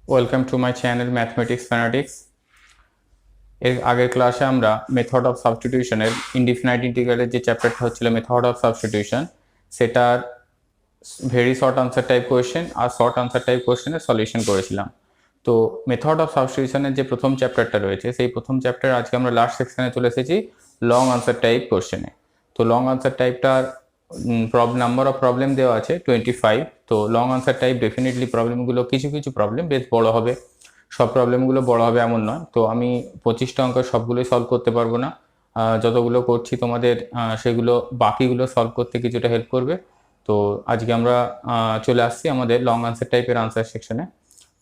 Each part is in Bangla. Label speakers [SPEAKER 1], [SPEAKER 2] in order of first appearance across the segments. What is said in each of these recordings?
[SPEAKER 1] Welcome to my channel mathematics fanatics. এর আগের ক্লাসে আমরা মেথড অফ সাবস্টিটিউশনের ইনডিফিনাইট ইন্টিগ্রালের যে চ্যাপ্টারটা হচ্ছিল মেথড অফ সাবস্টিটিউশন, সেটার very short answer type question আর শর্ট আনসার টাইপ কোয়েশ্চেনের সলিউশন করেছিলাম। তো মেথড অফ সাবস্টিটিউশনের যে প্রথম চ্যাপ্টারটা রয়েছে, সেই প্রথম চ্যাপ্টার আজকে আমরা লাস্ট সেকশনে চলে এসেছি লং আনসার টাইপ কোয়েশ্চেনে। তো লং আনসার টাইপটার নাম্বার অফ প্রবলেম দেওয়া আছে 25। তো লং আনসার টাইপ ডেফিনেটলি প্রবলেমগুলো কিছু কিছু প্রবলেম বেশ বড় হবে, সব প্রবলেমগুলো বড় হবে এমন নয়। তো আমি 25টা অঙ্ক সবগুলোই সলভ করতে পারবো না, যতগুলো করছি তোমাদের সেগুলো বাকিগুলো সলভ করতে কিছুটা হেল্প করবে। তো আজকে আমরা চলে আসছি আমাদের লং আনসার টাইপের আনসার সেকশনে।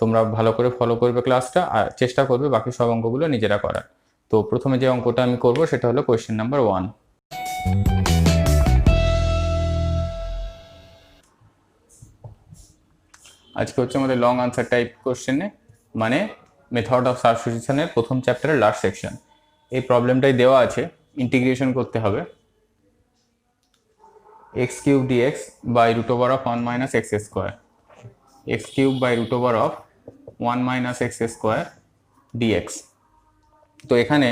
[SPEAKER 1] তোমরা ভালো করে ফলো করবে ক্লাসটা আর চেষ্টা করবে বাকি সব অঙ্কগুলো নিজেরা করার। তো প্রথমে যে অঙ্কটা আমি করব সেটা হলো কোয়েশ্চেন নাম্বার 1। আজকে হচ্ছে আমাদের লং আনসার টাইপ কোশ্চেনে, মানে মেথড অফ সাবস্টিটিউশনের প্রথম চ্যাপ্টারের লাস্ট সেকশন। এই প্রবলেমটাই দেওয়া আছে, ইন্টিগ্রেশন করতে হবে x cube dx by root over of 1 minus x square, x cube by root over of 1 minus x square dx। তো এখানে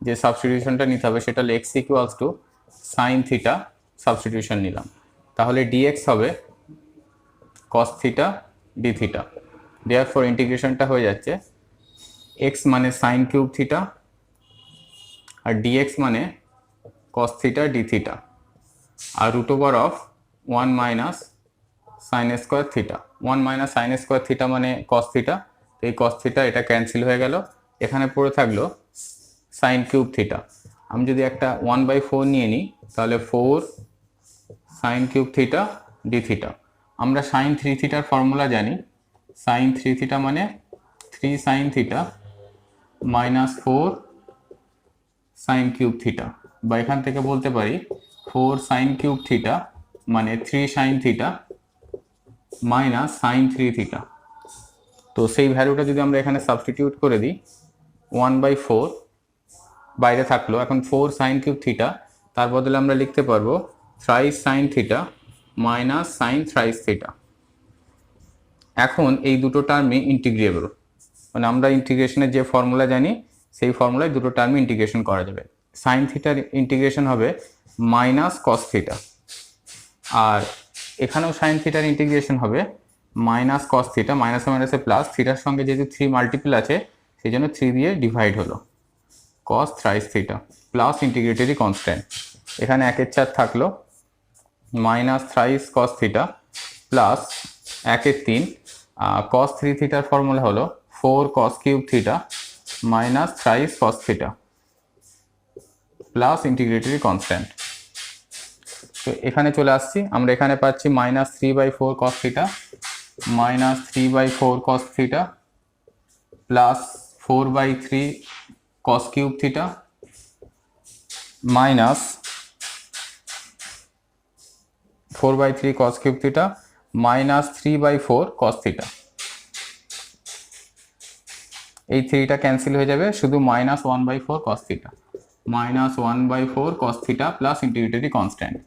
[SPEAKER 1] যে সাবস্টিটিউশনটা নিতে হবে সেটা হলো x equals to sine theta substitution নিলাম, তাহলে dx হবে cos theta D theta. Therefore ইন্টিগ্রেশনটা হয়ে যাচ্ছে x মানে সাইন কিউব থিটা আর dx মানে cos থিটা ডি থিটা, আর root over of 1 minus sine square theta. 1 minus sine square theta মানে cos থিটা, তো এই cos থিটা এটা ক্যান্সেল হয়ে গেল, এখানে পড়ে থাকলো সাইন কিউব থিটা। আমি যদি একটা 1/4 নিয়ে নিই তাহলে 4 sign cube theta D theta. আমরা সাইন 3 থিটার ফর্মুলা জানি, সাইন 3 থিটা মানে 3 sine theta minus 4 sign cube theta, বা এখান থেকে বলতে পারি 4 সাইন কিউব থিটা মানে 3 sine theta minus sine 3 theta. তো সেই ভ্যালুটা যদি আমরা এখানে সাবস্টিটিউট করে দিই, 1/4 বাইরে থাকলো, এখন 4 সাইন কিউব থিটা, তার বদলে আমরা লিখতে পারবো thrice sine theta minus sine thrice theta. এখন এই দুটো টার্মই ইন্টিগ্রেবল, মানে আমরা ইন্টিগ্রেশনের যে ফর্মুলা জানি সেই ফর্মুলায় দুটো টার্মই ইন্টিগ্রেশন করা যাবে। সাইন থিটার ইন্টিগ্রেশন হবে মাইনাস কস থিটা, আর এখানেও সাইন থিটার ইন্টিগ্রেশন হবে মাইনাস কস থিটা, মাইনাসে মাইনাসে প্লাস, থিটার সঙ্গে যেহেতু 3 মাল্টিপল আছে সেই জন্য 3 দিয়ে ডিভাইড হলো, cos thrice theta plus integratory constant. এখানে 1/4 থাকলো minus thrice cos theta plus 1/3, cos 3 থিটার ফর্মুলা হলো 4 cos cube theta minus thrice cos theta plus integratory constant. তো এখানে চলে আসছি, আমরা এখানে পাচ্ছি minus 3/4 cos theta minus 3/4 cos theta plus 4/3 cos cube theta minus 4/3 cos cube theta minus 3/4 cos theta. এই 3টা ক্যান্সেল হয়ে যাবে, শুধু minus 1/4 cos theta, minus 1/4 cos theta plus integratory constant.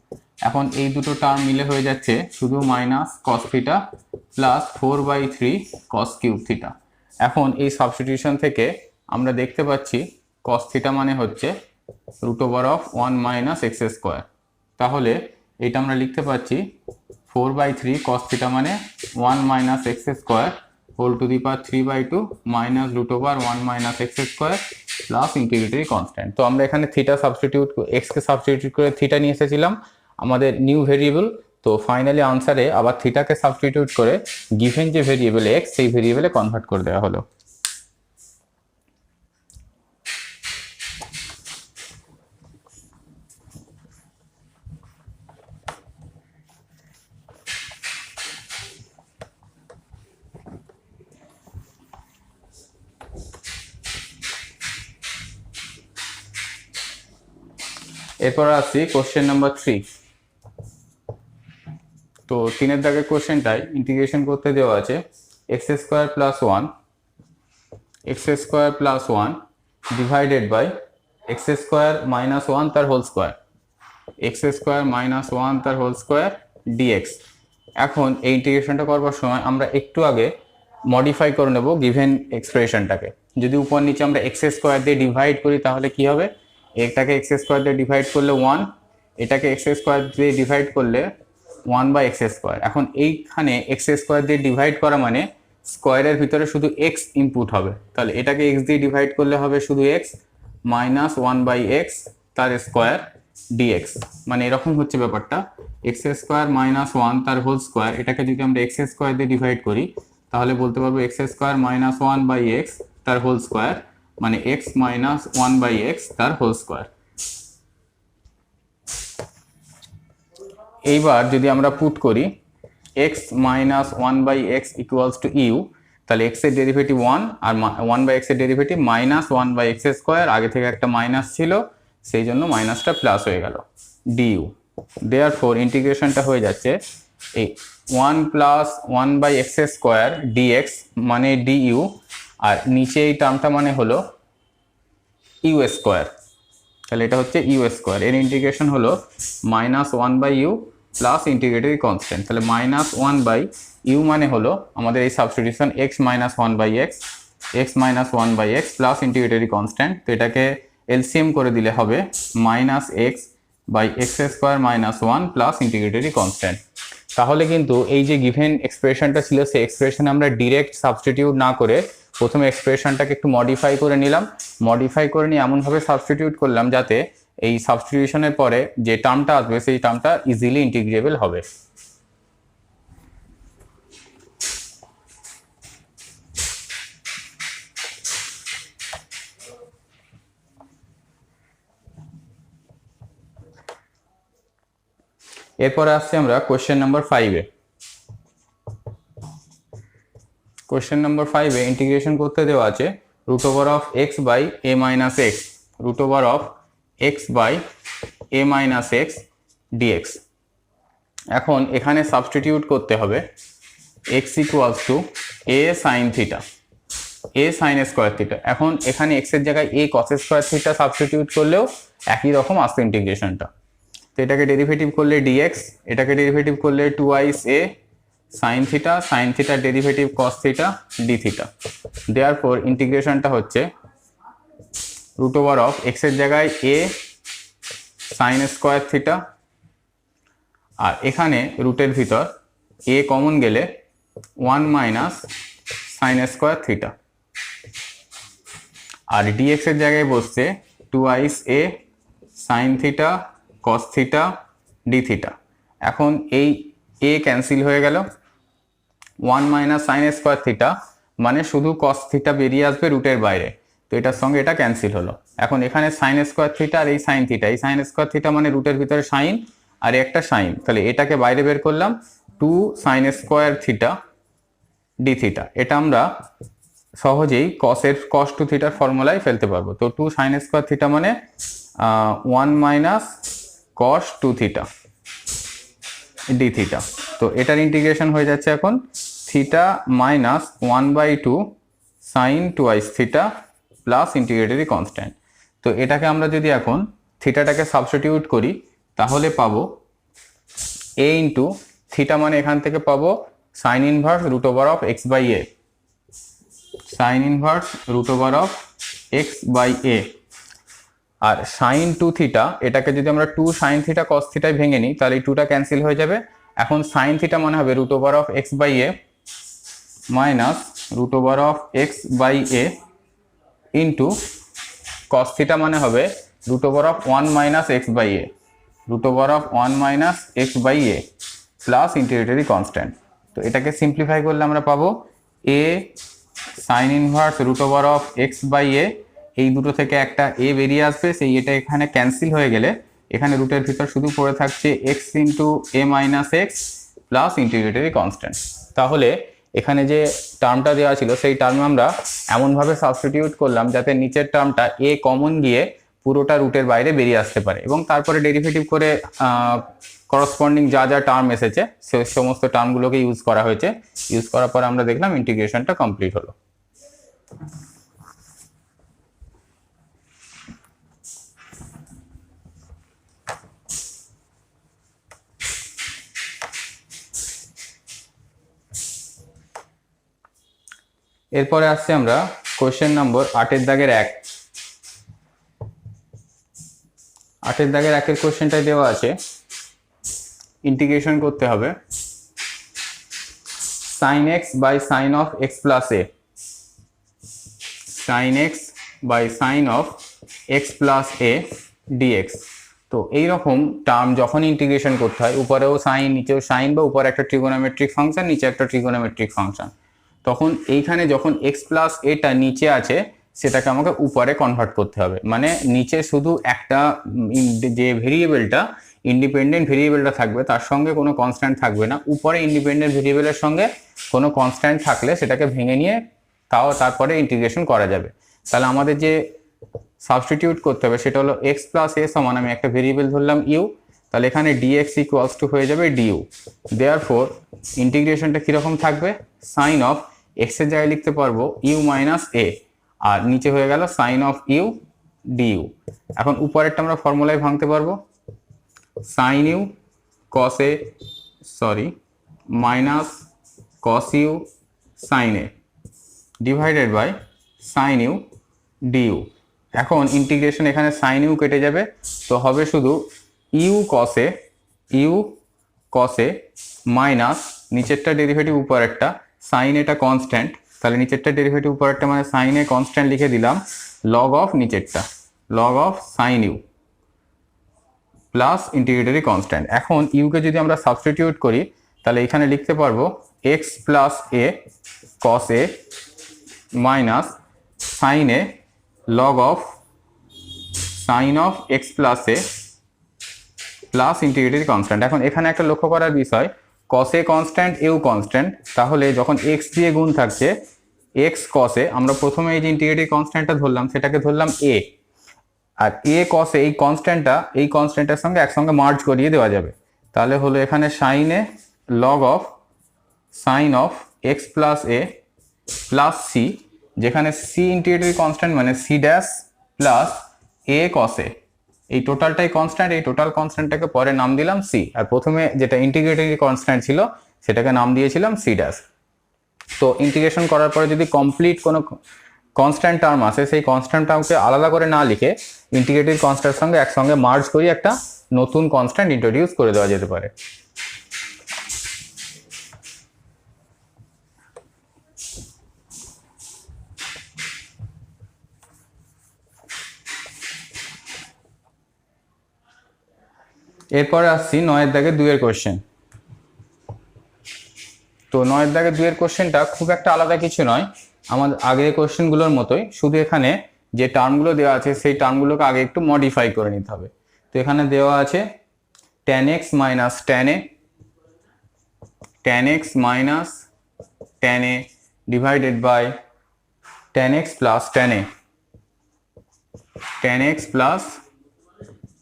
[SPEAKER 1] এখন এই দুটো টার্ম মিলে হয়ে যাচ্ছে শুধু minus cos theta plus 4/3 cos cube theta. এখন এই সাবস্টিটিউশন থেকে আমরা দেখতে পাচ্ছি কস থিটা মানে হচ্ছে root over of 1 minus x square, তাহলে এটা আমরা লিখতে পাচ্ছি 4/3 কস থিটা মানে 1 minus x square whole to the power 3/2 minus root over 1 minus x square plus integratory constant. তো আমরা এখানে থিটা সাবস্টিটিউট, এক্সকে সাবস্টিটিউট করে থিটা নিয়ে এসেছিলাম আমাদের নিউ ভেরিয়েবল। তো ফাইনালি আনসারে আবার থিটাকে সাবস্টিটিউট করে গিভেন যে ভেরিয়েবল এক্স, সেই ভেরিয়েবলে কনভার্ট করে দেওয়া হলো। এরপর আসছি কোশ্চেন নাম্বার 3। তো 3-এর দাগের কোশ্চেনটাই ইন্টিগ্রেশন করতে দেওয়া আছে x square plus 1 divided by x square minus 1 তার whole square, x square minus 1 তার হোল স্কোয়ার ডিএক্স। এখন এই ইন্টিগ্রেশনটা করবার সময় আমরা একটু আগে মডিফাই করে নেব গিভেন এক্সপ্রেশনটাকে। যদি উপর নিচে আমরা এক্স স্কোয়ার দিয়ে ডিভাইড করি তাহলে কি হবে, এটাকে এক্স স্কোয়ার দিয়ে ডিভাইড করলে 1, এটাকে এক্স স্কোয়ার দিয়ে ডিভাইড করলে 1/x²। এখন এইখানে এক্স স্কোয়ার দিয়ে ডিভাইড করা মানে স্কোয়ারের ভিতরে শুধু এক্স ইনপুট হবে, তাহলে এটাকে এক্স দিয়ে ডিভাইড করলে হবে শুধু এক্স মাইনাস 1/x তার স্কোয়ার ডিএক্স। মানে এরকম হচ্ছে ব্যাপারটা, এক্স স্কোয়ার মাইনাস 1 তার হোল স্কোয়ার, এটাকে যদি আমরা এক্স স্কোয়ার দিয়ে ডিভাইড করি তাহলে বলতে পারবো এক্স স্কোয়ার মাইনাস 1/x তার হোল স্কোয়ার, মানে এক্স মাইনাস 1/x তার হোল স্কোয়ার। এইবার যদি আমরা পুট করি x minus 1/x equals to u, তাহলে x এর ডেরিভেটিভ 1 আর 1/x এর ডেরিভেটিভ মাইনাস 1/x², আগে থেকে একটা মাইনাস ছিল সেই জন্য মাইনাসটা প্লাস হয়ে গেল ডিউ। দেয়ারফর ইন্টিগ্রেশনটা হয়ে যাচ্ছে এই 1 প্লাস 1/x² dx মানে ডিইউ, আর নিচে এই টার্মটা মানে হলো ইউ স্কোয়ার, তাহলে এটা হচ্ছে ইউ স্কোয়ার। এর ইন্টিগ্রেশন হলো minus 1/u plus integratory constant, তাহলে মাইনাস 1/u মানে হলো আমাদের এই substitution x minus 1/x, x minus 1/x plus integratory constant, তো এটাকে এলসিএম করে দিলে হবে minus x by x² minus 1 plus integratory constant. তাহলে কিন্তু এই যে গিভেন এক্সপ্রেশনটা ছিল সেই এক্সপ্রেশনে আমরা ডিরেক্ট সাবস্টিটিউট না করে প্রথমে এক্সপ্রেশনটাকে একটু মডিফাই করে নিলাম, মডিফাই করে নিয়ে এমনভাবে সাবস্টিটিউট করলাম যাতে এই সাবস্টিটিউশনের পরে যে টার্মটা আসবে সেই টার্মটা ইজিলি ইন্টিগ্রেবল হবে। এরপরে আসছি আমরা কোশ্চেন নাম্বার 5-এ। কোশ্চেন নাম্বার 5-এ ইন্টিগ্রেশন করতে দেওয়া আছে root over of x by a minus x, root over of x by a minus x dx. এখন এখানে সাবস্টিটিউট করতে হবে x equals to a sine theta, a sine square theta. এখন এখানে এক্সের জায়গায় a cos square theta substitute করলেও একই রকম আসবে ইন্টিগ্রেশনটা। তো এটাকে ডেরিভেটিভ করলে ডিএক্স, এটাকে ডেরিভেটিভ করলে 2i a sine theta, sine থিটার derivative cos theta D theta. Therefore ইন্টিগ্রেশনটা হচ্ছে রুট ওভার অফ এক্সের জায়গায় এ সাইন স্কোয়ার থিটা, আর এখানে রুটের ভিতর এ কমন গেলে 1 মাইনাস সাইন স্কোয়ার থিটা, আর ডিএক্স এর জায়গায় বসছে 2i a sine theta cos theta D theta. এখন এই এ ক্যান্সেল হয়ে গেল, 1 মাইনাস সাইন স্কোয়ার থিটা মানে শুধু কস থিটা বেরিয়ে আসবে রুটের বাইরে, তো এটার সঙ্গে এটা ক্যান্সেল হলো। এখন এখানে সাইন স্কোয়ার থিটা আর এই সাইন থিটা, এই সাইন স্কোয়ার থিটা মানে রুটের ভিতরে সাইন আর একটা সাইন, তাহলে এটাকে বাইরে বের করলাম 2 sign square theta D theta. এটা আমরা সহজেই কস টু থিটার ফর্মুলায় ফেলতে পারবো। তো 2 সাইন স্কোয়ার থিটা মানে 1 minus cos two theta D theta. তো এটার ইন্টিগ্রেশন হয়ে যাচ্ছে এখন theta minus 1/2 sine 2i theta plus integratory constant. তো এটাকে আমরা যদি এখন থিটাটাকে সাবস্টিটিউট করি তাহলে পাবো এ ইন্টু থিটা মানে এখান থেকে পাবো sine inverse root over of x by a, sine inverse root over of x by a. আর সাইন 2 থিটা এটাকে যদি আমরা 2 সাইন থিটা কস থিটায় ভেঙে নিই তাহলে এই 2টা ক্যান্সেল হয়ে যাবে। এখন সাইন থিটা মানে হবে root over of x by a minus root over of x by a into cos theta মানে হবে root over of 1 minus x by a, root over of 1 minus x by a plus integratory constant. তো এটাকে সিম্পলিফাই করলে আমরা পাবো a sine inverse root over of x by a, এই দুটো থেকে একটা এ বেরিয়ে আসবে, সেই এটা এখানে ক্যান্সেল হয়ে গেলে এখানে রুটের ভিতর শুধু পড়ে থাকছে এক্স ইন্টু এ minus x plus integratory constant. তাহলে এখানে যে টার্মটা দেওয়া ছিল সেই টার্মে আমরা এমনভাবে সাবস্টিটিউট করলাম যাতে নিচের টার্মটা এ কমন গিয়ে পুরোটা রুটের বাইরে বেরিয়ে আসতে পারে, এবং তারপরে ডেরিভেটিভ করে করসপন্ডিং যা যা টার্ম এসেছে সেই সমস্ত টার্মগুলোকে ইউজ করা হয়েছে। ইউজ করার পর আমরা দেখলাম ইন্টিগ্রেশনটা কমপ্লিট হলো। এরপরে আসছে আমরা কোশ্চেন নম্বর 8-এর দাগের 1। 8-এর দাগের 1-এর কোশ্চেনটাই দেওয়া আছে, ইন্টিগ্রেশন করতে হবে sin x by sin of x plus a, sin x by sin of x plus a dx। তো এইরকম টার্ম যখন ইন্টিগ্রেশন করতে হয়, উপরেও সাইন নিচেও সাইন, বা উপরে একটা ট্রিগোনোমেট্রিক ফাংশন নিচে একটা ট্রিগোনোমেট্রিক ফাংশন, তখন এইখানে যখন x প্লাস এটা নিচে আছে সেটাকে আমাকে উপরে কনভার্ট করতে হবে। মানে নিচে শুধু একটা যে ভেরিয়েবলটা ইন্ডিপেন্ডেন্ট ভেরিয়েবলটা থাকবে তার সঙ্গে কোনো কনস্ট্যান্ট থাকবে না, উপরে ইন্ডিপেন্ডেন্ট ভেরিয়েবলের সঙ্গে কোনো কনস্ট্যান্ট থাকলে সেটাকে ভেঙে নিয়ে তারপরে ইন্টিগ্রেশন করা যাবে। তাহলে আমাদের যে সাবস্টিটিউট করতে হবে সেটা হলো x প্লাস a সমান, আমি একটা ভেরিয়েবল ধরলাম u, তাহলে এখানে dx ইকুয়ালস টু হয়ে যাবে du। দেয়ারফর ইন্টিগ্রেশনটা কীরকম থাকবে, সাইন অফ x এর জায়গায় লিখতে পারবো u মাইনাস a, আর নিচে হয়ে গেল সাইন অফ u du। এখন উপরেরটা আমরা ফর্মুলায় ভাঙতে পারবো, sine u cos a minus cos u sine a divided by sine u du. এখন ইন্টিগ্রেশন এখানে সাইন ইউ কেটে যাবে, তো হবে শুধু ইউ কসে মাইনাস নিচেরটা ডেরিভেটিভ উপরেরটা, সাইন এটা কনস্ট্যান্ট, তাহলে নিচেরটা ডেরিভেটিভ উপরেরটা মানে সাইন এ কনস্ট্যান্ট লিখে দিলাম, লগ অফ নিচেরটা log of sine u plus integratory constant. এখন ইউকে যদি আমরা সাবস্টিটিউট করি তাহলে এখানে লিখতে পারবো x plus a cos a minus sine a log of sine of x plus a plus integratory constant. এখন এখানে একটা লক্ষ্য করার বিষয়, কস এ কনস্ট্যান্ট এও কনস্ট্যান্ট, তাহলে যখন এক্স দিয়ে গুণ থাকছে এক্স কসে, আমরা প্রথমে এই যে ইন্টিগ্রেটরি কনস্ট্যান্টটা ধরলাম সেটাকে ধরলাম এ, আর এ কসে এই কনস্ট্যান্টের সঙ্গে একসঙ্গে মার্জ করিয়ে দেওয়া যাবে, তাহলে হলো এখানে sine a log of sine of x plus a plus c, যেখানে সি ইন্টিগ্রেটরি কনস্ট্যান্ট মানে সি ড্যাশ প্লাস এ কসে, এই টোটালটাই কনস্ট্যান্ট, এই টোটাল কনস্ট্যান্টটাকে পরে নাম দিলাম সি, আর প্রথমে যেটা ইন্টিগ্রেটরি কনস্ট্যান্ট ছিল সেটাকে নাম দিয়েছিলাম সি ড্যাশ। তো ইন্টিগ্রেশন করার পরে যদি কমপ্লিট কোনো কনস্ট্যান্ট টার্ম আসে, সেই কনস্ট্যান্ট টার্মকে আলাদা করে না লিখে ইন্টিগ্রেটেড কনস্ট্যান্টের সঙ্গে একসঙ্গে মার্জ করি একটা নতুন কনস্ট্যান্ট ইন্ট্রোডিউস করে দেওয়া যেতে পারে। এরপরে আসছি 9-এর দাগে 2-এর কোশ্চেন। তো 9-এর দাগে 2-এর কোশ্চেনটা খুব একটা আলাদা কিছু নয়, আমাদের আগের কোশ্চেনগুলোর মতোই, শুধু এখানে যে টার্মগুলো দেওয়া আছে সেই টার্মগুলোকে আগে একটু মডিফাই করে নিতে হবে। তো এখানে দেওয়া আছে tan x minus tan x minus tan a divided by tan x plus tan a, tan x plus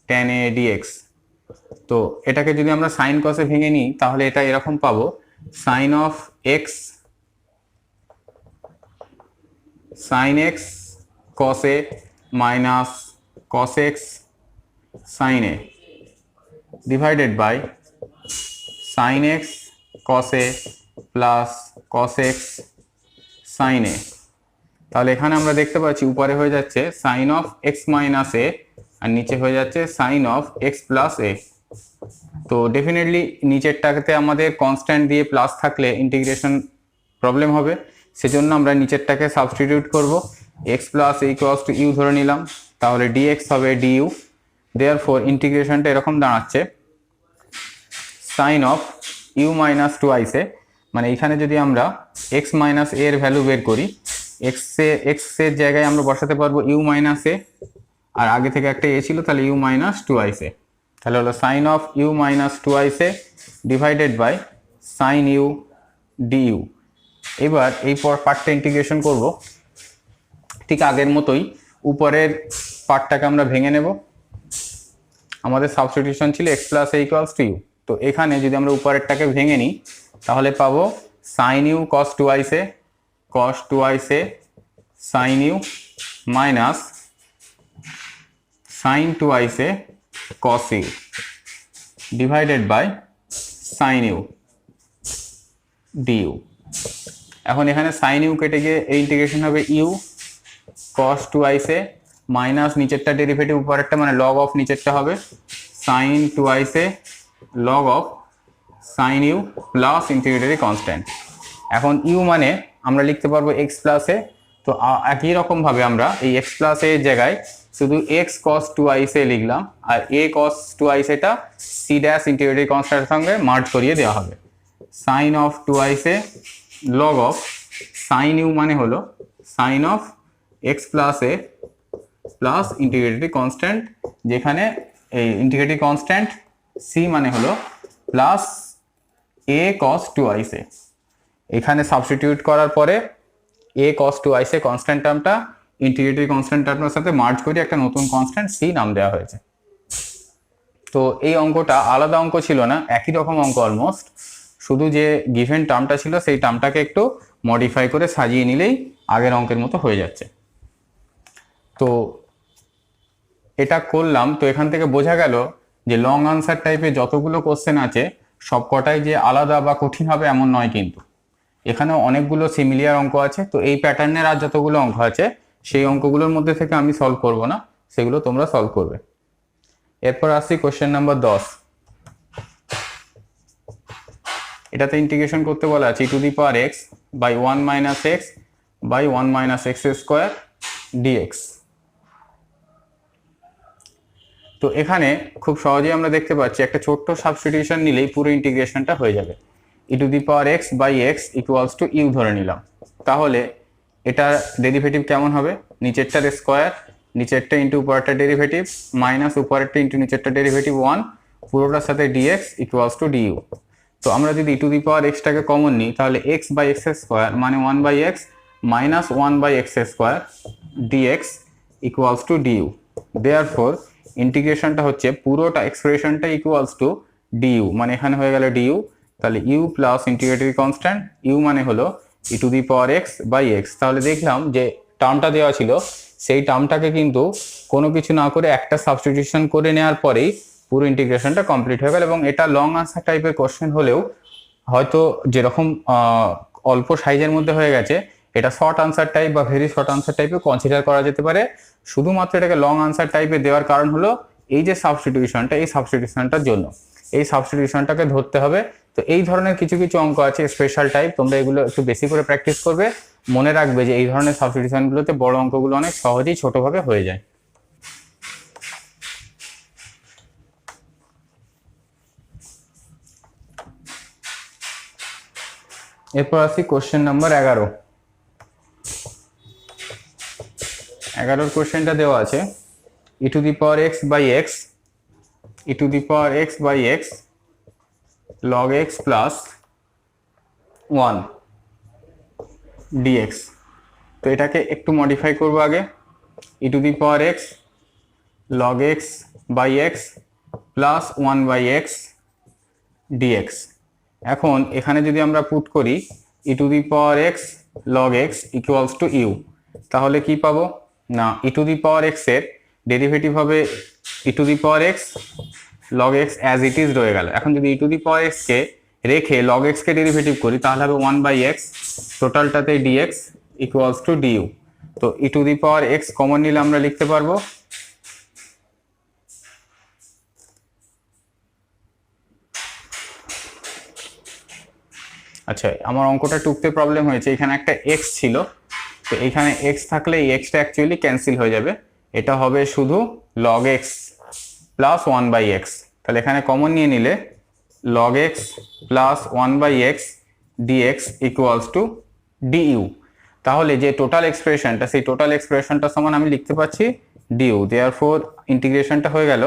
[SPEAKER 1] tan a dx। তো এটাকে যদি আমরা সাইন কসে ভেঙে নিই তাহলে এটা এরকম পাবো, sine of x sin x cos a minus cos x sin a divided by sin x cos a plus cos x sin a। তাহলে এখানে আমরা দেখতে পাচ্ছি উপরে হয়ে যাচ্ছে sin of x minus a আর নিচে হয়ে যাচ্ছে sin of x plus a। তো ডেফিনেটলি নিচেরটাতে আমাদের কনস্ট্যান্ট দিয়ে প্লাস থাকলে ইন্টিগ্রেশন প্রবলেম হবে, সেজন্য আমরা নিচেরটাকে সাবস্টিটিউট করব, x plus a equals to u ধরে নিলাম, তাহলে dx হবে du। দেয়ারফর ইন্টিগ্রেশনটা এরকম দাঁড়াচ্ছে sign of u minus 2ic, মানে এখানে যদি আমরা x মাইনাস a এর ভ্যালু বের করি, x এর জায়গায় আমরা বসাতে পারবো ইউ মাইনাস a, আর আগে থেকে একটা a ছিল তাহলে ইউ মাইনাস 2ic, তাহলে হলো sine of u minus 2ic divided by sine u du. এবার এই পার্টটা ইন্টিগ্রেশন করব ঠিক আগের মতোই, উপরের পার্টটাকে আমরা ভেঙে নেব, আমাদের সাবস্টিটিউশন ছিল x plus a equals to u. তো এখানে যদি আমরা উপরেরটাকে ভেঙে নিই তাহলে পাবো sine u cos 2ic sine u minus sine 2ic cos u divided by sine u du। এখন এখানে সাইন ইউ কেটে গিয়ে এই ইন্টিগ্রেশন হবে ইউ কস টু আইসে মাইনাস নিচেরটা ডেরিভেটিভ উপরেরটা মানে লগ অফ নিচেরটা হবে সাইন টু আইসে log of sine u plus integratory constant. এখন ইউ মানে আমরা লিখতে পারবো এক্স প্লাসে, তো একই রকমভাবে আমরা এই এক্স প্লাসে জায়গায় শুধু এক্স কস টু আইসে লিখলাম, আর এ কস টু আইসেটা সি ড্যাশ ইন্টিগ্রেটরি কনস্ট্যান্টের সঙ্গে মার্জ করিয়ে দেওয়া হবে। সাইন অফ টু আইসে লগ অফ সাইন ইউ মানে হলো sine of x plus a plus integratory constant, যেখানে এই ইন্টিগ্রেটরি কনস্ট্যান্ট সি মানে হলো প্লাস এ কস টু আইসে। এখানে সাবস্টিটিউট করার পরে এ কস টু আইসে কনস্ট্যান্ট টার্মটা ইন্টিগ্রেটরি কনস্ট্যান্ট টার্মের সাথে মার্জ করে একটা নতুন কনস্ট্যান্ট সি নাম দেওয়া হয়েছে। তো এই অঙ্কটা আলাদা অঙ্ক ছিল না, একই রকম অঙ্ক অলমোস্ট, শুধু যে গিভেন টার্মটা ছিল সেই টার্মটাকে একটু মডিফাই করে সাজিয়ে নিলেই আগের অঙ্কের মতো হয়ে যাচ্ছে। তো এটা করলাম, তো এখান থেকে বোঝা গেল যে লং আনসার টাইপে যতগুলো কোশ্চেন আছে সব কটাই যে আলাদা বা কঠিন হবে এমন নয়, কিন্তু এখানেও অনেকগুলো সিমিলিয়ার অঙ্ক আছে। তো এই প্যাটার্নের আর যতগুলো অঙ্ক আছে সেই অঙ্কগুলোর মধ্যে থেকে আমি সলভ করব না, সেগুলো তোমরা সলভ করবে। এরপর আসছি কোশ্চেন নাম্বার 10। এটাতে ইন্টিগ্রেশন করতে বলা আছে to the power x by 1 minus x by 1 minus x square dx. তো এখানে খুব সহজেই আমরা দেখতে পাচ্ছি একটা ছোট্ট সাবস্টিটিউশন নিলেই পুরো ইন্টিগ্রেশনটা হয়ে যাবে। E to the power x by x equals to u ধরে নিলাম, তাহলে এটা ডেরিভেটিভ কেমন হবে, নিচেরটার স্কোয়ার নিচেরটা ইন্টু উপরেরটা ডেরিভেটিভ মাইনাস উপরেরটা ইন্টু নিচেরটা ডেরিভেটিভ 1 পুরোটার সাথে ডিএক্স ইকুয়ালস টু ডিইউ। তো আমরা যদি ই টু দি পাওয়ার এক্সটাকে কমন নিই তাহলে এক্স বাই এক্স স্কোয়ার মানে 1 by x minus 1 by x square dx equals to du. Therefore ইন্টিগ্রেশনটা হচ্ছে পুরোটা এক্সপ্রেশনটা ইকুয়ালস টু ডিইউ, মানে এখানে হয়ে গেল ডিইউ, তাহলে u plus integratory constant u মানে হলো e to the power x by x. তাহলে দেখলাম যে টার্মটা দেওয়া ছিল সেই টার্মটাকে কিন্তু কোনো কিছু না করে একটা সাবস্টিটিউশন করে নেওয়ার পরেই পুরো ইন্টিগ্রেশনটা কমপ্লিট হয়ে গেল। এবং এটা লং আনসার টাইপের কোশ্চেন হলেও হয়তো যেরকম অল্প সাইজের মধ্যে হয়ে গেছে, এটা শর্ট আনসার টাইপ বা ভেরি শর্ট আনসার টাইপে কনসিডার করা যেতে পারে। শুধুমাত্র এটাকে লং আনসার টাইপে দেওয়ার কারণ হলো এই যে সাবস্টিটিউশনটা, এই সাবস্টিটিউশনটার জন্য এই সাবস্টিটিউশনটাকে ধরতে হবে। তো এই ধরনের কিছু কিছু অঙ্ক আছে স্পেশাল টাইপ, তোমরা এগুলো একটু বেশি করে প্র্যাকটিস করবে। মনে রাখবে যে এই ধরনের সাবস্টিটিউশনগুলোতে বড় অঙ্কগুলো অনেক সহজেই ছোটভাবে হয়ে যায়। এরপর আসি কোশ্চেন নাম্বার 11। 11 কোশ্চেনটা দেওয়া আছে e to the power x by x e to the power x by x log x plus 1 dx. তো এটাকে একটু মডিফাই করবো আগে, e to the power x log x by x plus 1 by x dx. এখন এখানে যদি আমরা পুট করি e to the power x log x equals to u, তাহলে কি পাবো না e to the power x এর ডেরিভেটিভ হবে e to the power x log x as it is রয়ে গেল। এখন যদি ই টু দি পাওয়ার এক্স কে রেখে লগ এক্স কে ডেরিভেটিভ করি তাহলে হবে 1 বাই এক্স টোটালটাতে ডিএক্স ইকুয়ালস টু ডিইউ। তো e to the power x common নিলে আমরা লিখতে পারবো আচ্ছা আমার অঙ্কটা টুকতে প্রবলেম হয়েছে, এখানে একটা এক্স ছিল, তো এখানে এক্স থাকলে এই এক্সটা অ্যাকচুয়ালি ক্যান্সেল হয়ে যাবে, এটা হবে শুধু log x plus 1 by x. তাহলে এখানে কমন নিয়ে নিলে log x plus 1 by x dx equals to du. তাহলে যে টোটাল এক্সপ্রেশনটা সেই টোটাল এক্সপ্রেশনটা সমান আমি লিখতে পাচ্ছি ডিইউ। দেয়ারফর ইন্টিগ্রেশনটা হয়ে গেল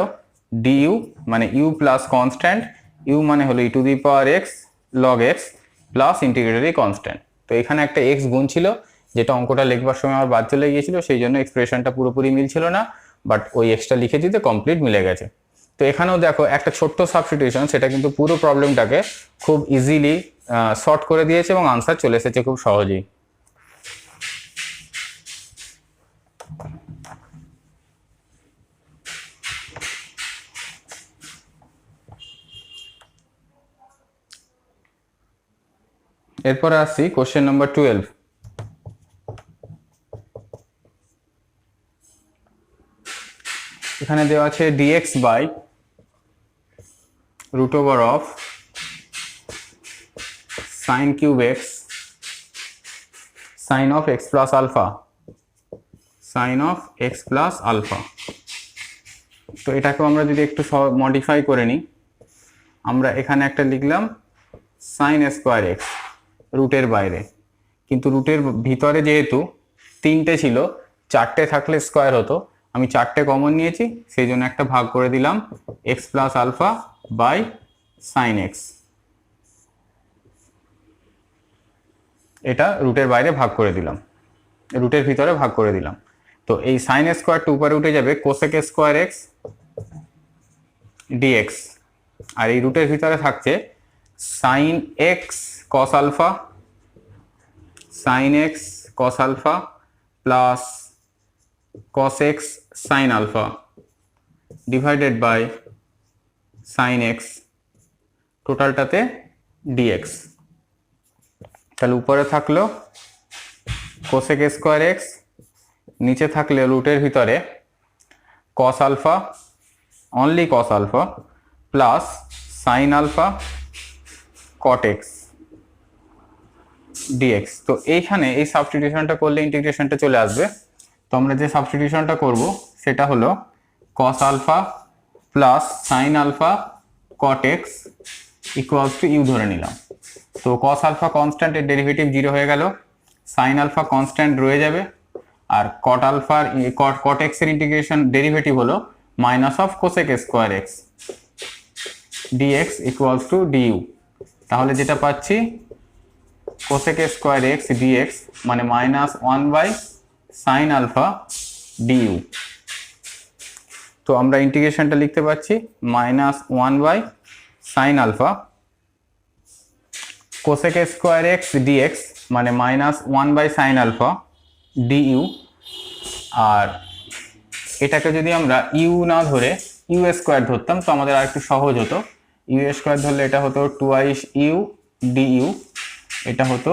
[SPEAKER 1] ডিইউ মানে ইউ প্লাস কনস্ট্যান্ট, ইউ মানে হলো e to the power x log x plus integratory constant. তো এখানে একটা এক্স গুণ ছিল যেটা অঙ্কটা লিখবার সময় আমার বাদ চলে গিয়েছিল, সেই জন্য এক্সপ্রেশনটা পুরোপুরি মিলছিল না, বাট ওই এক্সটা লিখে দিতে কমপ্লিট মিলে গেছে। তো এখানেও দেখো একটা ছোট্ট সাবস্টিটিউশন, সেটা কিন্তু পুরো প্রবলেমটাকে খুব ইজিলি সর্ট করে দিয়েছে এবং আনসার চলে এসেছে খুব সহজেই। এরপরে আসছি কোশ্চেন নাম্বার 12। এখানে দেওয়া আছে dx by root over of sine cube x sine of x plus alpha sine of x plus alpha. তো এটাকেও আমরা যদি একটু মডিফাই করে নিই, আমরা এখানে একটা লিখলাম সাইন স্কোয়ার এক্স রুটের বাইরে, কিন্তু রুটের ভিতরে যেহেতু 3টে ছিল, 4টে থাকলে স্কোয়ার হতো, আমি 4টে কমন নিয়েছি, সেই জন্য একটা ভাগ করে দিলাম x plus alpha by sine x. এটা রুটের বাইরে ভাগ করে দিলাম, রুটের ভিতরে ভাগ করে দিলাম। তো এই সাইন স্কোয়ারটা উপরে উঠে যাবে কোসেক স্কোয়ার এক্স ডিএক্স, আর এই রুটের ভিতরে থাকছে sine x cos alpha sine x cos alpha plus cos x sine alpha divided by sine x, টোটালটাতে ডিএক্স। তাহলে উপরে থাকলো কোসেক স্কোয়ার এক্স, নিচে থাকলে রুটের ভিতরে cos alpha only cos alpha plus sine alpha cot x dx. তো এইখানে এই সাবস্টিটিউশনটা করলে ইন্টিগ্রেশনটা চলে আসবে। তো আমরা যে সাবস্টিটিউশনটা করব সেটা হলো cos alpha plus sine alpha cot x equals to u ধরে নিলাম। তো কস আলফা কনস্ট্যান্ট, এর ডেরিভেটিভ 0 হয়ে গেল, সাইন আলফা কনস্ট্যান্ট রয়ে যাবে, আর কট আলফার কট এক্স এর ইন্টিগ্রেশন ডেরিভেটিভ হলো minus of cosec square x dx equals to du. তাহলে যেটা পাচ্ছি কোসেক স্কোয়ার এক্স ডিএক্স মানে minus 1 by sine alpha du. তো আমরা ইন্টিগ্রেশনটা লিখতে পাচ্ছি minus 1 by sine alpha cosec square x dx মানে minus 1 by sine alpha du. আর এটাকে যদি আমরা ইউ না ধরে ইউ স্কোয়ার ধরতাম তো আমাদের আর একটু সহজ হতো। ইউ স্কোয়ার ধরলে এটা হতো 2i ইউ ডিইউ, এটা হতো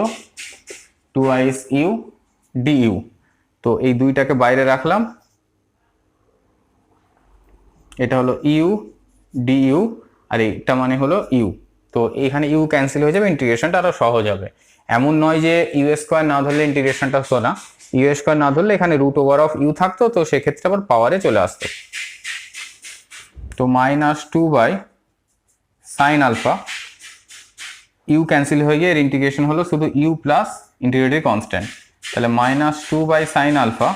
[SPEAKER 1] 2i ইউ ডিইউ। তো এই দুইটাকে বাইরে রাখলাম, এটা হলো ইউ ডিইউ আর এটা মানে হলো ইউ। তো এখানে ইউ ক্যান্সেল হয়ে যাবে, ইন্টিগ্রেশনটা আরো সহজ হবে। এমন নয় যে ইউ স্কোয়ার না ধরলে ইন্টিগ্রেশনটা হতো না, ইউ স্কোয়ার না ধরলে এখানে রুট ওভার অফ ইউ থাকতো, তো সেক্ষেত্রে আবার পাওয়ারে চলে আসতো। তো minus 2 by sine alpha, u cancel হয়ে গিয়ে এর ইন্টিগ্রেশন হলো শুধু ইউ প্লাস ইন্টিগ্রেটিভ কনস্ট্যান্ট, তাহলে মাইনাস 2 বাই সাইন আলফা।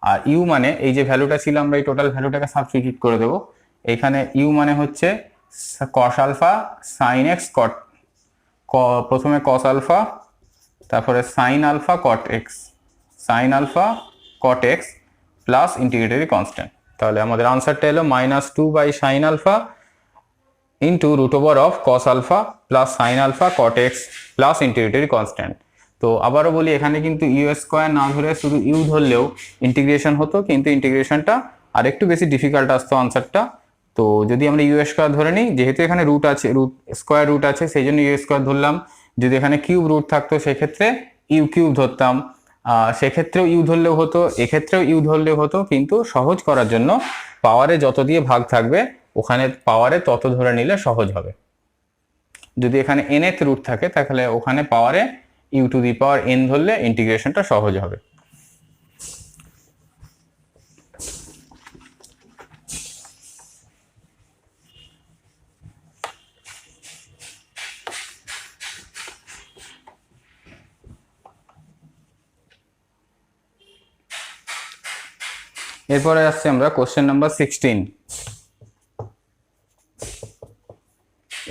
[SPEAKER 1] আর ইউ মানে এই যে ভ্যালুটা ছিল আমরা এই টোটাল ভ্যালুটাকে সাবস্টিটিউট করে দেবো। এখানে ইউ মানে হচ্ছে cos alpha sine x cot, প্রথমে কস আলফা তারপরে sine alpha cot x, sine alpha cot x plus integratory constant. তাহলে আমাদের আনসারটা এলো minus 2 by sine alpha into root over of cos alpha plus sine alpha cot x plus integratory constant. তো আবারও বলি, এখানে কিন্তু ইউ স্কোয়ার না ধরে শুধু ইউ ধরলেও ইন্টিগ্রেশন হতো, কিন্তু ইন্টিগ্রেশনটা আর একটু বেশি ডিফিকাল্ট আসতো আনসারটা। তো যদি আমরা ইউ স্কোয়ার ধরে নিই, যেহেতু এখানে রুট আছে, রুট স্কোয়ার রুট আছে, সেই জন্য ইউ স্কোয়ার ধরলাম। যদি এখানে কিউব রুট থাকতো সেক্ষেত্রে ইউ কিউব ধরতাম, সেক্ষেত্রেও ইউ ধরলেও হতো, এক্ষেত্রেও ইউ ধরলেও হতো, কিন্তু সহজ করার জন্য পাওয়ারে যত দিয়ে ভাগ থাকবে ওখানে পাওয়ারে তত ধরে নিলে সহজ হবে। যদি এখানে nth রুট থাকে তাহলে ওখানে পাওয়ারে u to the power n ধরলে ইন্টিগ্রেশনটা সহজ হবে। এরপরে আসছে আমরা কোশ্চেন নাম্বার 16।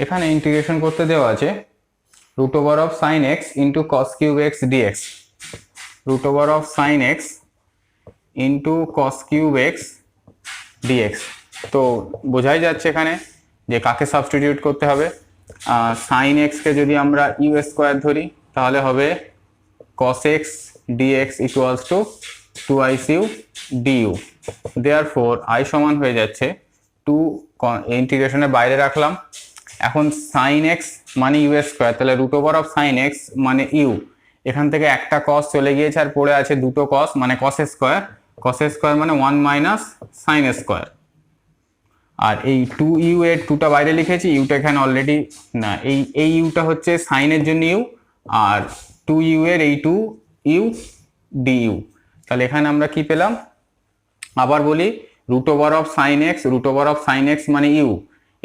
[SPEAKER 1] এখানে ইন্টিগ্রেশন করতে দেওয়া আছে root over of sine x into cos cube x dx, root over of sine x into cos cube x dx. তো বোঝাই যাচ্ছে এখানে যে কাকে সাবস্টিটিউট করতে হবে। সাইন এক্সকে যদি আমরা ইউ স্কোয়ার ধরি তাহলে হবে cos x dx equals to 2i u du. Therefore I সমান হয়ে যাচ্ছে 2, ইন্টিগ্রেশনের বাইরে রাখলাম, এখন সাইন এক্স মানে ইউ স্কোয়ার, তাহলে root over of sine x মানে ইউ। এখান থেকে একটা কস চলে গিয়েছে আর পড়ে আছে দুটো কস মানে কস স্কোয়ার। কস স্কোয়ার মানে 1 মাইনাস সাইন স্কোয়ার। আর এই 2u এর 2টা বাইরে লিখেছি, ইউটা এখানে অলরেডি না, এই ইউটা হচ্ছে সাইনের জন্য ইউ, আর 2u এর এই 2u du। তাহলে এখানে আমরা কি পেলাম, আবার বলি, root over of sine x, root over of sine x মানে ইউ।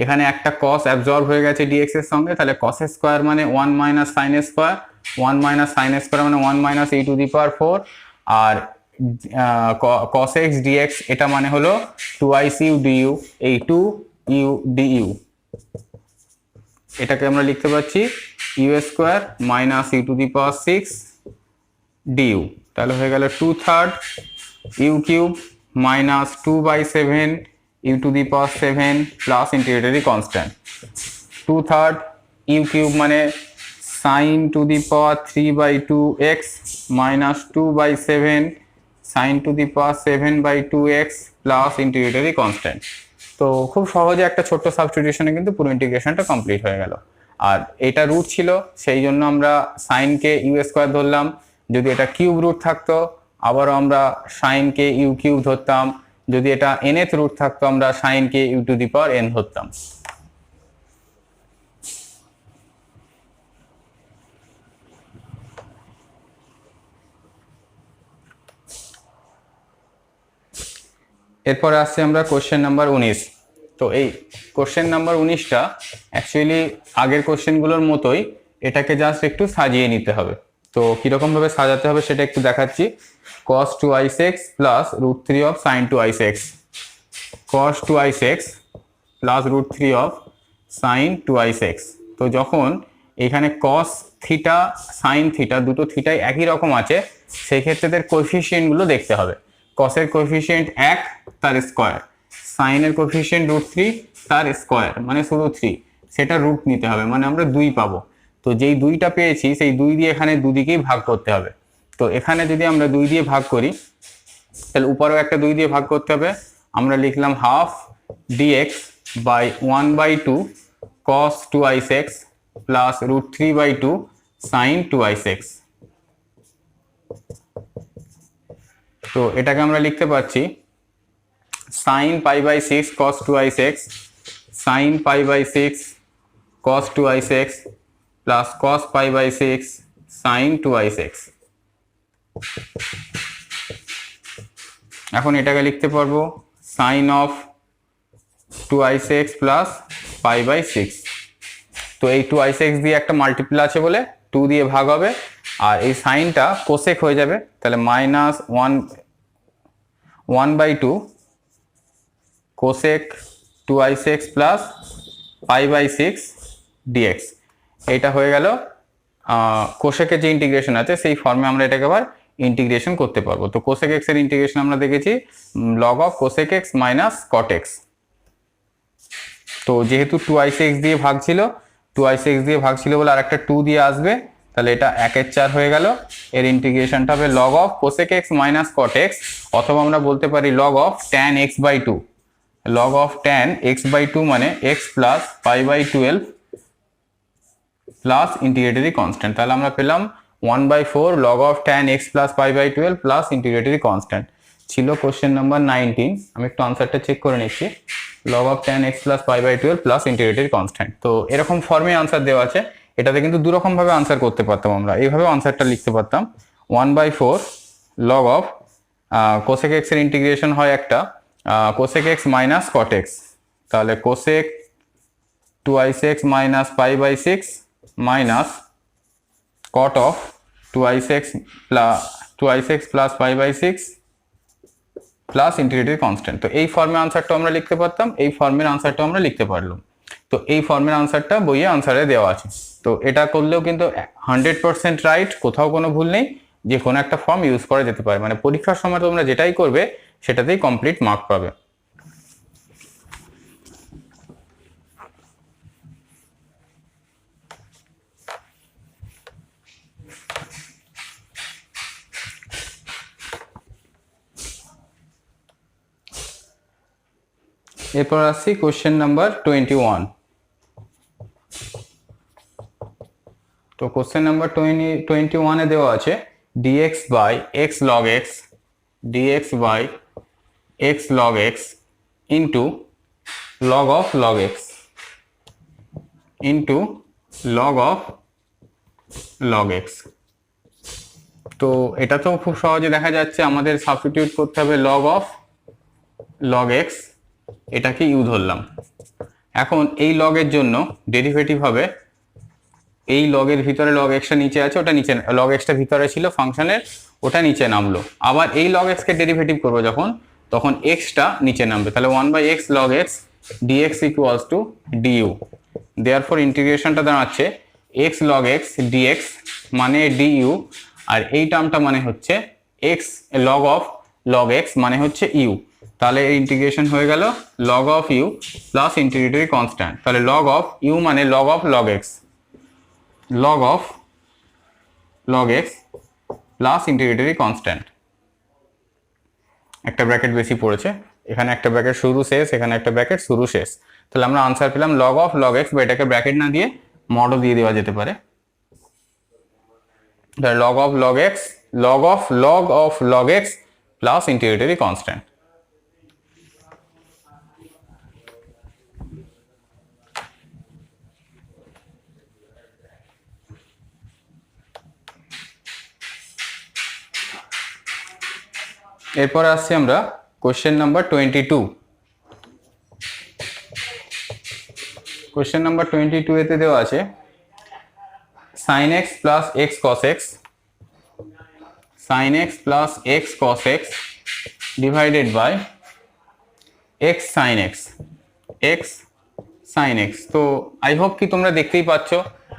[SPEAKER 1] এখানে একটা কস অ্যাবজর্ব হয়ে গেছে ডিএক্স এর সঙ্গে, তাহলে কস স্কোয়ার মানে 1 minus sine square, 1 minus sine square মানে 1 minus e to the power 4, আর cos x dx এটা মানে হলো 2ic u du, এই 2u du। এটাকে আমরা লিখতে পাচ্ছি u square minus u to the power 6 du। তাহলে হয়ে গেল 2/3 u cube minus 2/7 u to the power 7 plus integratory constant. 2/3 u cube মানে sine to the power 3/2x minus 2/7 sine to the power 7/2x plus integratory constant. তো খুব সহজে একটা ছোট্ট সাবস্টিটিউশনে কিন্তু পুরো ইন্টিগ্রেশনটা কমপ্লিট হয়ে গেল। আর এটা রুট ছিল, সেই জন্য আমরা সাইনকে ইউ স্কোয়ার ধরলাম। যদি এটা কিউব রুট থাকতো আবারও আমরা সাইনকে ইউ কিউব ধরতাম। যদি এটা nth রুট থাকতো আমরা সাইনকে u to the power n ধরতাম। এরপরে আসছে আমরা কোশ্চেন নাম্বার 19। তো এই কোশ্চেন নাম্বার 19টা অ্যাকচুয়ালি আগের কোশ্চেনগুলোর মতোই, এটাকে জাস্ট একটু সাজিয়ে নিতে হবে। তো কীরকম ভাবে সাজাতে হবে সেটা একটু দেখাচ্ছি। cos 2ic plus root 3 of sine 2ic, cos 2ic plus root 3 of sine 2ic। তো যখন এখানে cos থিটা সাইন থিটা দুটো থিটাই একই রকম আছে, সেই ক্ষেত্রে এদের কোএফিসিয়েন্টগুলো দেখতে হবে। কসের কোএফিসিয়েন্ট 1 তার স্কোয়ার, সাইনের কোএফিসিয়েন্ট রুট 3 তার স্কোয়ার মানে শুধু 3, সেটা রুট নিতে হবে, মানে আমরা 2 পাবো। তো যেই 2টা পেয়েছি সেই 2 দিয়ে এখানে দুদিকেই ভাগ করতে হবে। তো এখানে যদি আমরা 2 দিয়ে ভাগ করি তাহলে উপরেও একটা 2 দিয়ে ভাগ করতে হবে। আমরা লিখলাম half dx by 1/2 cos 2ic plus root 3/2 sine 2ic। তো এটাকে আমরা লিখতে পাচ্ছি sine π/6 cos 2ic sine π/6 cos 2ic plus cos π/6 sine 2ic। এখন এটাকে লিখতে পারবো সাইন অফ 2ic প্লাস π/6। তো এই 2ic দিয়ে একটা মাল্টিপ্লাই আছে বলে 2 দিয়ে ভাগ হবে, আর এই সাইনটা কোসেক হয়ে যাবে, তাহলে minus 1/2 cosec 2ic plus π/6 dx। এইটা হয়ে গেল কোসেকের যে ইন্টিগ্রেশন আছে সেই ফর্মে আমরা এটাকে আবার ইন্টিগ্রেশন করতে পারবো। তো কোসেক এক্স এর ইন্টিগ্রেশন আমরা দেখেছি log of cosec x minus cot x. তো যেহেতু 2ic দিয়ে ভাগ ছিল, 2ic দিয়ে ভাগ ছিল বলে আর একটা 2 দিয়ে আসবে, তাহলে এটা 1/4 হয়ে গেল। এর ইন্টিগ্রেশনটা হবে log of cosec x minus cot x, অথবা আমরা বলতে পারি log of tan x/2। Log of tan x/2 মানে x plus π/12 plus integratory constant. তাহলে আমরা পেলাম 1/4 log of tan x plus π/12 plus integratory constant. ছিল কোশ্চেন নাম্বার 19। আমি একটু আনসারটা চেক করে নিচ্ছি। Log of tan x plus π/12 plus integratory constant. তো এরকম ফর্মে আনসার দেওয়া আছে। এটাতে কিন্তু দুরকম ভাবে আনসার করতে পারতাম, আমরা এইভাবে আনসারটা লিখতে পারতাম 1/4 লগ অফ কোসেক এক্স এর ইন্টিগ্রেশন হয় একটা cosec x minus cot x, তাহলে cosec 2ic minus π/6 minus cot of 2ic plus π/6 plus integratory constant. তো এই ফর্মে আনসারটা আমরা লিখতে পারতাম, এই ফর্মের আনসারটা আমরা লিখতে পারলাম। তো এই ফর্মের আনসারটা বইয়ে আনসারে দেওয়া আছে। তো এটা করলেও কিন্তু 100% রাইট, কোথাও কোনো ভুল নেই, যে কোনো একটা ফর্ম ইউজ করা যেতে পারে। মানে পরীক্ষার সময় তোমরা যেটাই করবে সেটাতেই কমপ্লিট মার্ক পাবে। এরপর আসছি কোশ্চেন নাম্বার 21। তো কোশ্চেন নাম্বার 21 এ দেওয়া আছে dx by x log x dx by x log x into log of log x into log of log x। তো এটা তো খুব সহজে দেখা যাচ্ছে, আমাদের সাবস্টিটিউট করতে হবে log of log x, এটাকে u ধরলাম। এখন এই log এর জন্য ডেরিভেটিভ হবে, এই log এর ভিতরে log x টা নিচে আছে, ওটা নিচে, log x টা ভিতরে ছিল ফাংশনের, ওটা নিচে নামলো। আবার এই log x কে ডেরিভেটিভ করবো যখন, তখন x টা নিচে নামবে, তাহলে 1/x log x dx equals to du। therefore ইন্টিগ্রেশনটা দাঁড়াচ্ছে x log x dx মানে du, আর এই টার্মটা মানে হচ্ছে x log of log x মানে হচ্ছে u। তাহলে এই ইন্টিগ্রেশন হয়ে গেল log of u plus integratory constant. তাহলে log of u মানে log of log x, log of log x plus integratory constant. একটা ব্র্যাকেট বেশি পড়েছে, এখানে একটা ব্র্যাকেট শুরু শেষ, এখানে একটা ব্র্যাকেট শুরু শেষ। তাহলে আমরা আনসার পেলাম log of log x, বা এটাকে ব্র্যাকেট না দিয়ে মডও দিয়ে দেওয়া যেতে পারে। তাহলে log of log x, log of log x plus integratory constant. এরপরে আসছি আমরা কোশ্চেন নাম্বার 22। কোশ্চেন নাম্বার 22 এতে দেওয়া আছে sin x plus x cos x, sin x plus x cos x divided by x sin x, x sin x। তো আই হোপ কি তোমরা দেখতেই পাচ্ছ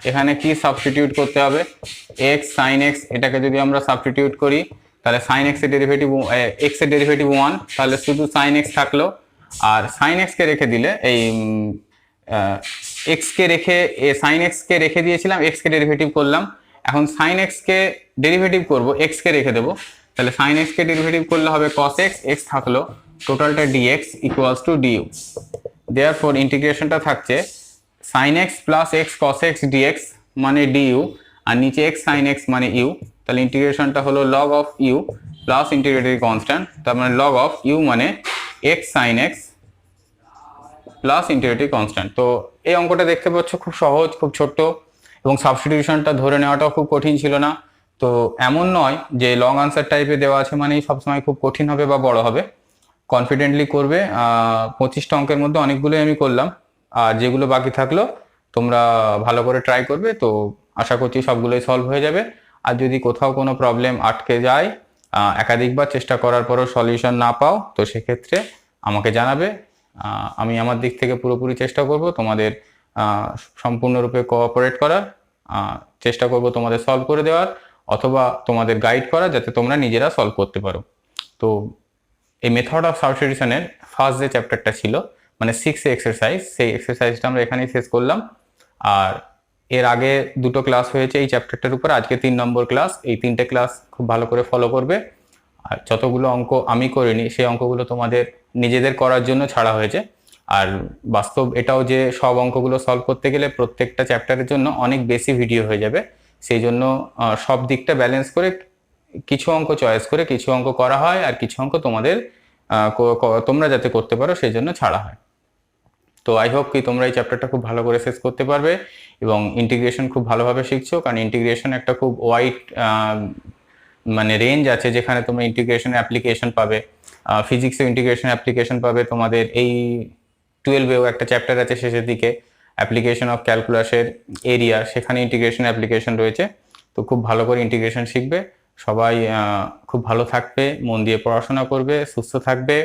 [SPEAKER 1] এখানে কি সাবস্টিটিউট করতে হবে। x sin x, এটাকে যদি আমরা সাবস্টিটিউট করি তাহলে sin x এর ডেরিভেটিভ, x এর ডেরিভেটিভ 1, তাহলে শুধু sin x থাকলো। আর sin x কে রেখে দিলে, এই x কে রেখে, sin x কে রেখে দিয়েছিলাম, x কে ডেরিভেটিভ করলাম। এখন sin x কে ডেরিভেটিভ করব, x কে রেখে দেবো, তাহলে sin x কে ডেরিভেটিভ করলে হবে cos x, x থাকলো, টোটালটা dx equals to du। therefore ইন্টিগ্রেশনটা থাকছে sin x plus x cos x dx মানে du, আর নিচে x sin x মানে u। তাহলে ইন্টিগ্রেশনটা হলো log of u plus integratory constant, তার মানে log of u মানে x sin x plus integratory constant. তো এই অঙ্কটা দেখতে পাচ্ছ খুব সহজ, খুব ছোট্ট, এবং সাবস্টিটিউশনটা ধরে নেওয়াটাও খুব কঠিন ছিল না। তো এমন নয় যে লং আনসার টাইপে দেওয়া আছে মানেই সবসময় খুব কঠিন হবে বা বড় হবে। কনফিডেন্টলি করবে। 25টা অঙ্কের মধ্যে অনেকগুলোই আমি করলাম, আর যেগুলো বাকি থাকলো তোমরা ভালো করে ট্রাই করবে। তো আশা করছি সবগুলোই সলভ হয়ে যাবে। আর যদি কোথাও কোনো প্রবলেম আটকে যায়, একাধিকবার চেষ্টা করার পরও সলিউশন না পাও, তো সেক্ষেত্রে আমাকে জানাবে। আমি আমার দিক থেকে পুরোপুরি চেষ্টা করব তোমাদের সম্পূর্ণরূপে কোঅপারেট করার, চেষ্টা করব তোমাদের সলভ করে দেওয়ার, অথবা তোমাদের গাইড করার, যাতে তোমরা নিজেরা সলভ করতে পারো। তো এই মেথড অফ সাবস্টিটিউশনের ফার্স্ট যে চ্যাপ্টারটা ছিল, মানে 6 এক্সারসাইজ, সেই এক্সারসাইজটা আমরা এখানেই শেষ করলাম। আর এর আগে দুটো ক্লাস হয়েছে এই চ্যাপ্টারটার উপর, আজকে 3 নম্বর ক্লাস। এই 3টে ক্লাস খুব ভালো করে ফলো করবে। আর যতগুলো অঙ্ক আমি করিনি, সেই অঙ্কগুলো তোমাদের নিজেদের করার জন্য ছাড়া হয়েছে। আর বাস্তব এটাও যে সব অঙ্কগুলো সলভ করতে গেলে প্রত্যেকটা চ্যাপ্টারের জন্য অনেক বেশি ভিডিও হয়ে যাবে। সেই জন্য সব দিকটা ব্যালেন্স করে কিছু অঙ্ক চয়েস করে কিছু অঙ্ক করা হয়, আর কিছু অঙ্ক তোমাদের তোমরা যাতে করতে পারো সেই জন্য ছাড়া হয়। তো আই হোপ কি তোমরা এই চ্যাপ্টারটা খুব ভালো করে শেষ করতে পারবে, এবং ইন্টিগ্রেশন খুব ভালোভাবে শিখছো। কারণ ইন্টিগ্রেশন একটা খুব ওয়াইড মানে রেঞ্জ আছে, যেখানে তোমরা ইন্টিগ্রেশন অ্যাপ্লিকেশন পাবে। ফিজিক্সে ইন্টিগ্রেশন অ্যাপ্লিকেশন পাবে তোমাদের। এই 12এও একটা চ্যাপ্টার আছে শেষের দিকে, অ্যাপ্লিকেশন অফ ক্যালকুলাসের এরিয়া, সেখানে ইন্টিগ্রেশন অ্যাপ্লিকেশন রয়েছে। তো খুব ভালো করে ইন্টিগ্রেশন শিখবে। সবাই খুব ভালো থাকবে, মন দিয়ে পড়াশোনা করবে, সুস্থ থাকবে।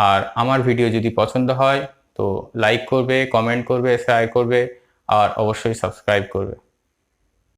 [SPEAKER 1] আর আমার ভিডিও যদি পছন্দ হয় তো লাইক করবে, কমেন্ট করবে, শেয়ার করবে, আর অবশ্যই সাবস্ক্রাইব করবে।